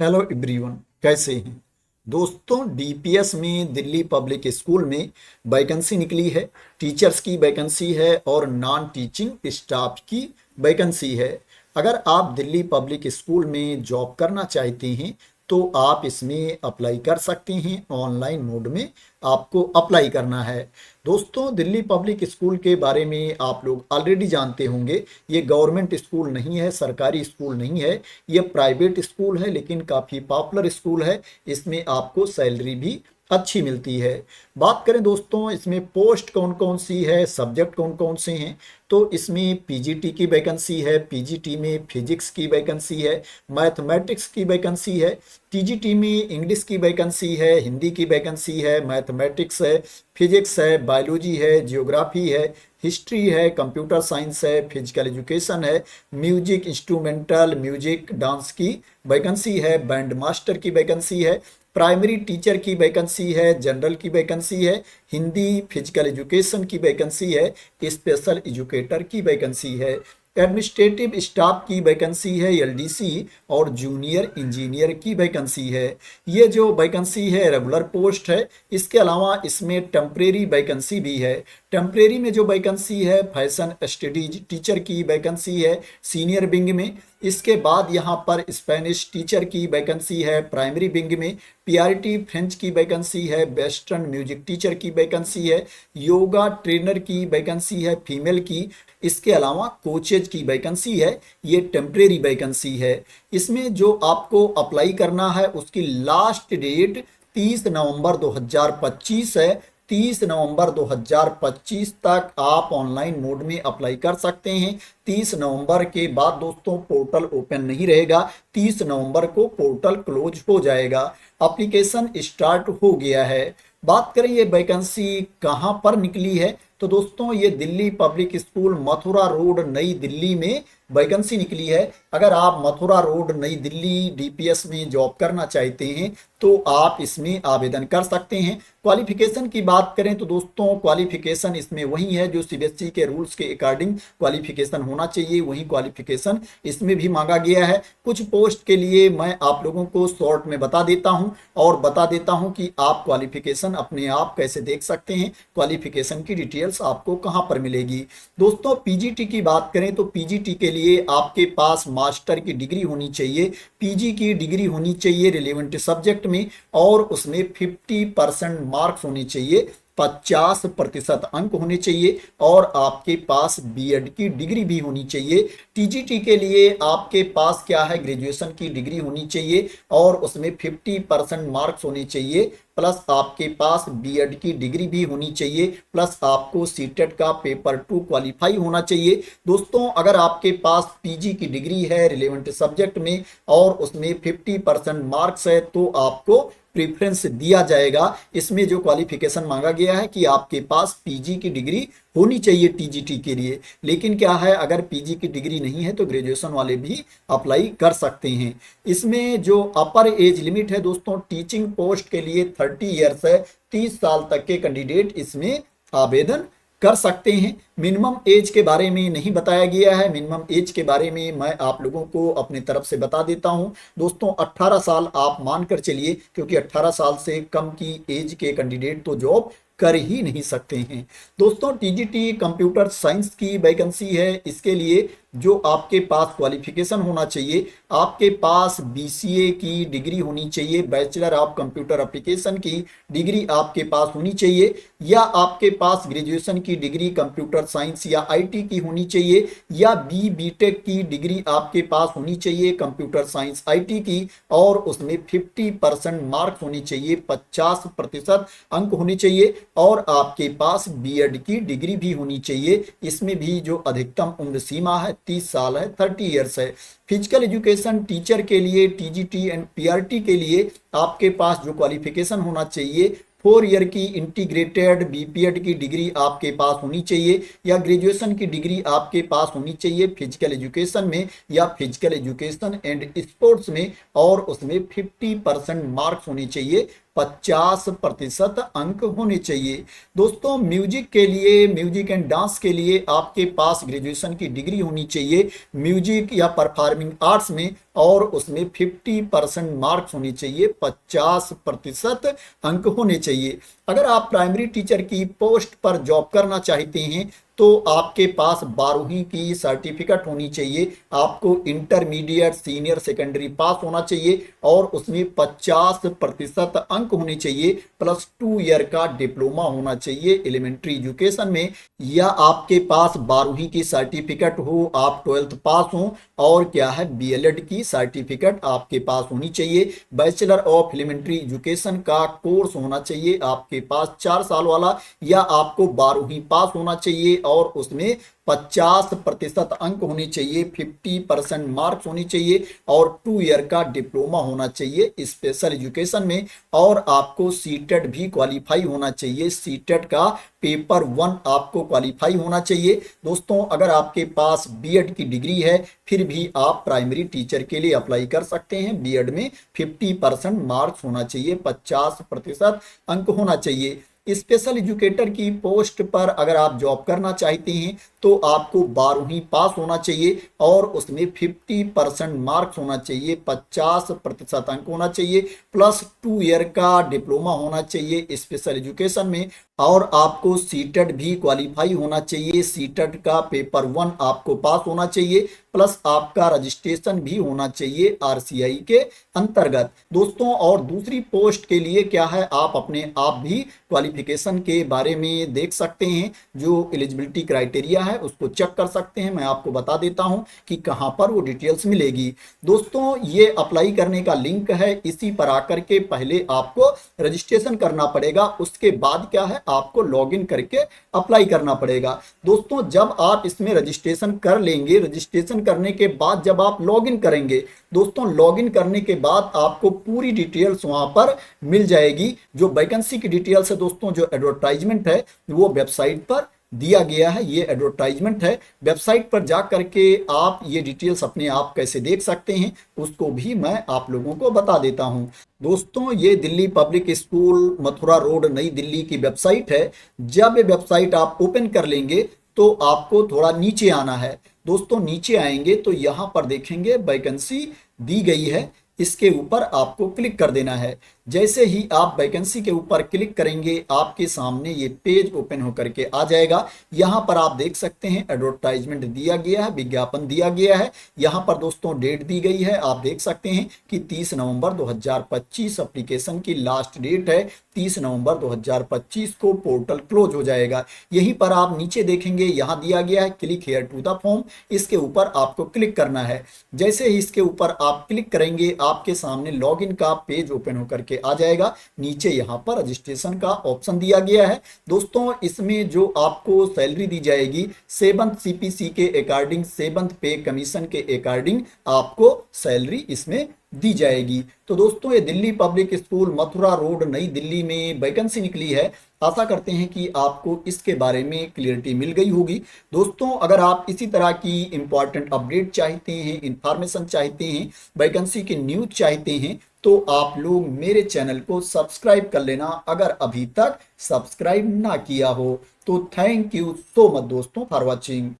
Hello everyone, कैसे हैं दोस्तों। डीपीएस में दिल्ली पब्लिक स्कूल में वैकेंसी निकली है। टीचर्स की वैकेंसी है और नॉन टीचिंग स्टाफ की वैकेंसी है। अगर आप दिल्ली पब्लिक स्कूल में जॉब करना चाहते हैं तो आप इसमें अप्लाई कर सकते हैं। ऑनलाइन मोड में आपको अप्लाई करना है। दोस्तों, दिल्ली पब्लिक स्कूल के बारे में आप लोग ऑलरेडी जानते होंगे। ये गवर्नमेंट स्कूल नहीं है, सरकारी स्कूल नहीं है, ये प्राइवेट स्कूल है, लेकिन काफ़ी पॉपुलर स्कूल है। इसमें आपको सैलरी भी अच्छी मिलती है। बात करें दोस्तों, इसमें पोस्ट कौन कौन सी है, सब्जेक्ट कौन कौन से हैं, तो इसमें पीजीटी की वैकेंसी है। पीजीटी में फिजिक्स की वैकेंसी है, मैथमेटिक्स की वैकेंसी है। टीजीटी में इंग्लिश की वैकेंसी है, हिंदी की वैकेंसी है, मैथमेटिक्स है, फिजिक्स है, बायोलॉजी है, जियोग्राफी है, हिस्ट्री है, कंप्यूटर साइंस है, फिजिकल एजुकेशन है, म्यूजिक, इंस्ट्रूमेंटल म्यूजिक, डांस की वैकेंसी है, बैंड मास्टर की वैकेंसी है, प्राइमरी टीचर की वैकेंसी है, जनरल की वैकेंसी है, हिंदी फिजिकल एजुकेशन की वैकेंसी है, स्पेशल एजुकेटर की वैकेंसी है, एडमिनिस्ट्रेटिव स्टाफ की वैकेंसी है, एलडीसी और जूनियर इंजीनियर की वैकेंसी है। ये जो वैकेंसी है रेगुलर पोस्ट है। इसके अलावा इसमें टेम्परेरी वैकेंसी भी है। टेम्परेरी में जो वैकेंसी है फैशन स्टडीज टीचर की वैकेंसी है सीनियर विंग में। इसके बाद यहाँ पर स्पेनिश टीचर की वैकेंसी है प्राइमरी विंग में। पीआरटी फ्रेंच की वैकेंसी है, वेस्टर्न म्यूजिक टीचर की वैकेंसी है, योगा ट्रेनर की वैकेंसी है फीमेल की। इसके अलावा कोचेज की वैकेंसी है। ये टेम्परेरी वैकेंसी है। इसमें जो आपको अप्लाई करना है उसकी लास्ट डेट 30 नवंबर 2025 है। 30 नवंबर 2025 तक आप ऑनलाइन मोड में अप्लाई कर सकते हैं। 30 नवंबर के बाद दोस्तों पोर्टल ओपन नहीं रहेगा। 30 नवंबर को पोर्टल क्लोज हो जाएगा। एप्लीकेशन स्टार्ट हो गया है। बात करें ये वैकेंसी कहाँ पर निकली है, तो दोस्तों ये Delhi public school Mathura road नई दिल्ली में वैकेंसी निकली है। अगर आप मथुरा रोड नई दिल्ली डीपीएस में जॉब करना चाहते हैं तो आप इसमें आवेदन कर सकते हैं। क्वालिफिकेशन की बात करें तो दोस्तों क्वालिफिकेशन इसमें वही है जो सीबीएसई के रूल्स के अकॉर्डिंग क्वालिफिकेशन होना चाहिए, वही क्वालिफिकेशन इसमें भी मांगा गया है। कुछ पोस्ट के लिए मैं आप लोगों को शॉर्ट में बता देता हूं और बता देता हूं कि आप क्वालिफिकेशन अपने आप कैसे देख सकते हैं, क्वालिफिकेशन की डिटेल्स आपको कहां पर मिलेगी। दोस्तों पीजीटी की बात करें तो पीजीटी के लिए आपके पास मास्टर की डिग्री होनी चाहिए, पीजी की डिग्री होनी चाहिए रिलेवेंट सब्जेक्ट में, और उसमें 50% मार्क्स होने चाहिए, 50% अंक होने चाहिए, और आपके पास बीएड की डिग्री भी होनी चाहिए। टीजीटी के लिए आपके पास क्या है, ग्रेजुएशन की डिग्री होनी चाहिए और उसमें 50% मार्क्स होने चाहिए, प्लस आपके पास बीएड की डिग्री भी होनी चाहिए, प्लस आपको सीटेट का पेपर 2 क्वालिफाई होना चाहिए। दोस्तों अगर आपके पास पीजी की डिग्री है रिलेवेंट सब्जेक्ट में और उसमें 50% मार्क्स है तो आपको प्रेफरेंस दिया जाएगा। इसमें जो क्वालिफिकेशन मांगा गया है कि आपके पास पीजी की डिग्री होनी चाहिए टीजीटी के लिए। लेकिन क्या है, अगर पीजी की डिग्री नहीं है तो ग्रेजुएशन वाले भी अप्लाई कर सकते हैं। इसमें जो अपर एज लिमिट है दोस्तों टीचिंग पोस्ट के लिए 30 ईयर्स है। 30 साल तक के कैंडिडेट इसमें आवेदन कर सकते हैं। मिनिमम एज के बारे में नहीं बताया गया है। मिनिमम एज के बारे में मैं आप लोगों को अपनी तरफ से बता देता हूं। दोस्तों 18 साल आप मानकर चलिए, क्योंकि 18 साल से कम की एज के कैंडिडेट तो जॉब कर ही नहीं सकते हैं। दोस्तों टीजीटी कंप्यूटर साइंस की वैकेंसी है। इसके लिए जो आपके पास क्वालिफिकेशन होना चाहिए, आपके पास बीसीए की डिग्री होनी चाहिए, बैचलर ऑफ कंप्यूटर एप्लीकेशन की डिग्री आपके पास होनी चाहिए, या आपके पास ग्रेजुएशन की डिग्री कंप्यूटर साइंस या आईटी की होनी चाहिए, या बीटेक की डिग्री आपके पास होनी चाहिए कंप्यूटर साइंस आईटी की, और उसमें 50% मार्क्स होनी चाहिए, 50% अंक होने चाहिए, और आपके पास बीएड की डिग्री भी होनी चाहिए। इसमें भी जो अधिकतम उम्र सीमा है 30 साल है, 30 ईयर्स है। फिजिकल एजुकेशन टीचर के लिए टीजीटी एंड पीआरटी के लिए आपके पास जो क्वालिफिकेशन होना चाहिए 4 ईयर की इंटीग्रेटेड बीपीएड की डिग्री आपके पास होनी चाहिए, या ग्रेजुएशन की डिग्री आपके पास होनी चाहिए फिजिकल एजुकेशन में या फिजिकल एजुकेशन एंड स्पोर्ट्स में, और उसमें 50% मार्क्स होने चाहिए 50% अंक होने चाहिए। दोस्तों म्यूजिक के लिए, म्यूजिक एंड डांस के लिए आपके पास ग्रेजुएशन की डिग्री होनी चाहिए म्यूजिक या परफॉर्मिंग आर्ट्स में, और उसमें 50% मार्क्स होने चाहिए, 50% अंक होने चाहिए। अगर आप प्राइमरी टीचर की पोस्ट पर जॉब करना चाहते हैं तो आपके पास 12वीं की सर्टिफिकेट होनी चाहिए, आपको इंटरमीडिएट सीनियर सेकेंडरी पास होना चाहिए और उसमें 50% अंक होने चाहिए, +2 ईयर का डिप्लोमा होना चाहिए एलिमेंट्री एजुकेशन में, या आपके पास 12वीं की सर्टिफिकेट हो, आप 12th पास हो, और क्या है बीएलएड की सर्टिफिकेट आपके पास होनी चाहिए। बैचलर ऑफ एलिमेंट्री एजुकेशन का कोर्स होना चाहिए आपके पास 4 साल वाला, या आपको 12वीं पास होना चाहिए और उसमें 50% अंक होने चाहिए, 50% मार्क्स होनी चाहिए, और 2 ईयर का डिप्लोमा होना चाहिए स्पेशल एजुकेशन में, और आपको सीटेट भी क्वालिफाई होना चाहिए, सीटेट का पेपर 1 आपको क्वालिफाई होना चाहिए। दोस्तों अगर आपके पास बीएड की डिग्री है फिर भी आप प्राइमरी टीचर के लिए अप्लाई कर सकते हैं। बीएड में 50% मार्क्स होना चाहिए, 50% अंक होना चाहिए। स्पेशल एजुकेटर की पोस्ट पर अगर आप जॉब करना चाहते हैं तो आपको 12वीं पास होना चाहिए और उसमें 50% मार्क्स होना चाहिए, 50% अंक होना चाहिए, +2 ईयर का डिप्लोमा होना चाहिए स्पेशल एजुकेशन में, और आपको सीटेट भी क्वालिफाई होना चाहिए, सीटेट का पेपर 1 आपको पास होना चाहिए, प्लस आपका रजिस्ट्रेशन भी होना चाहिए आरसीआई के अंतर्गत। दोस्तों और दूसरी पोस्ट के लिए क्या है, आप अपने आप भी क्वालिफिकेशन के बारे में देख सकते हैं, जो एलिजिबिलिटी क्राइटेरिया है उसको चेक कर सकते हैं। मैं आपको बता देता हूं कि कहां पर वो डिटेल्स मिलेगी। दोस्तों ये अप्लाई करने का लिंक है, इसी पर आकर के पहले आपको रजिस्ट्रेशन करना पड़ेगा, उसके बाद क्या है आपको लॉगिन करके अप्लाई करना पड़ेगा। दोस्तों जब आप इसमें रजिस्ट्रेशन कर लेंगे, रजिस्ट्रेशन करने के बाद जब आप लॉगिन करेंगे, दोस्तों लॉगिन करने के बाद आपको पूरी डिटेल्स वहां पर मिल जाएगी। जो वैकेंसी की डिटेल्स है दोस्तों, जो एडवर्टाइजमेंट है वो वेबसाइट पर दिया गया है, ये एडवर्टाइजमेंट है। वेबसाइट पर जा करके आप ये डिटेल्स अपने आप कैसे देख सकते हैं उसको भी मैं आप लोगों को बता देता हूं। दोस्तों ये Delhi public school Mathura road नई दिल्ली की वेबसाइट है। जब ये वेबसाइट आप ओपन कर लेंगे तो आपको थोड़ा नीचे आना है। दोस्तों नीचे आएंगे तो यहाँ पर देखेंगे वैकेंसी दी गई है, इसके ऊपर आपको क्लिक कर देना है। जैसे ही आप वैकेंसी के ऊपर क्लिक करेंगे आपके सामने ये पेज ओपन होकर के आ जाएगा। यहाँ पर आप देख सकते हैं एडवर्टाइजमेंट दिया गया है, विज्ञापन दिया गया है। यहाँ पर दोस्तों डेट दी गई है, आप देख सकते हैं कि 30 नवंबर 2025 एप्लीकेशन की लास्ट डेट है। 30 नवंबर 2025 को पोर्टल क्लोज हो जाएगा। यहीं पर आप नीचे देखेंगे यहाँ दिया गया है click here to the form, इसके ऊपर आपको क्लिक करना है। जैसे ही इसके ऊपर आप क्लिक करेंगे आपके सामने लॉगिन का पेज ओपन होकर के आ जाएगा। नीचे यहाँ पर रजिस्ट्रेशन का ऑप्शन दिया गया है। दोस्तों इसमें जो आपको सैलरी दी जाएगी 7th CPC के अकॉर्डिंग, 7th पे कमीशन के अकॉर्डिंग आपको सैलरी इसमें दी जाएगी। तो दोस्तों ये Delhi public school Mathura road नई दिल्ली में वैकेंसी निकली है। आशा करते हैं कि आपको इसके बारे में क्लियरिटी मिल गई होगी। दोस्तों अगर आप इसी तरह की इंपॉर्टेंट अपडेट चाहते हैं, इंफॉर्मेशन चाहते हैं, वैकेंसी की न्यूज चाहते हैं तो आप लोग मेरे चैनल को सब्सक्राइब कर लेना अगर अभी तक सब्सक्राइब ना किया हो। तो थैंक यू सो मच दोस्तों फॉर वॉचिंग।